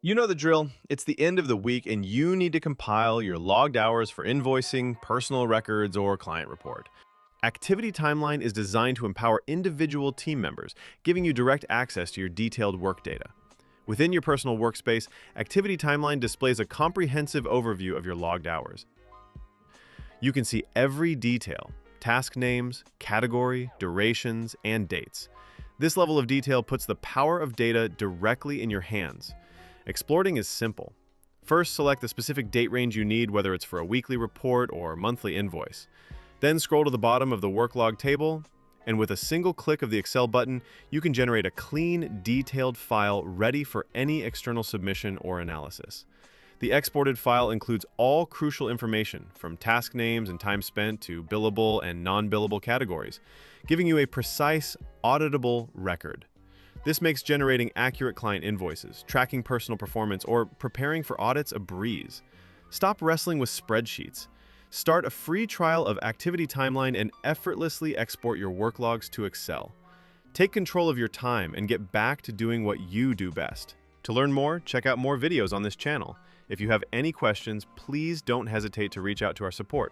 You know the drill. It's the end of the week and you need to compile your logged hours for invoicing, personal records, or client report. Activity Timeline is designed to empower individual team members, giving you direct access to your detailed work data. Within your personal workspace, Activity Timeline displays a comprehensive overview of your logged hours. You can see every detail, task names, category, durations, and dates. This level of detail puts the power of data directly in your hands. Exploiting is simple. First, select the specific date range you need, whether it's for a weekly report or monthly invoice. Then scroll to the bottom of the worklog table, and with a single click of the Excel button, you can generate a clean, detailed file ready for any external submission or analysis. The exported file includes all crucial information, from task names and time spent to billable and non-billable categories, giving you a precise, auditable record. This makes generating accurate client invoices, tracking personal performance, or preparing for audits a breeze. Stop wrestling with spreadsheets. Start a free trial of Activity Timeline and effortlessly export your work logs to Excel. Take control of your time and get back to doing what you do best. To learn more, check out more videos on this channel. If you have any questions, please don't hesitate to reach out to our support.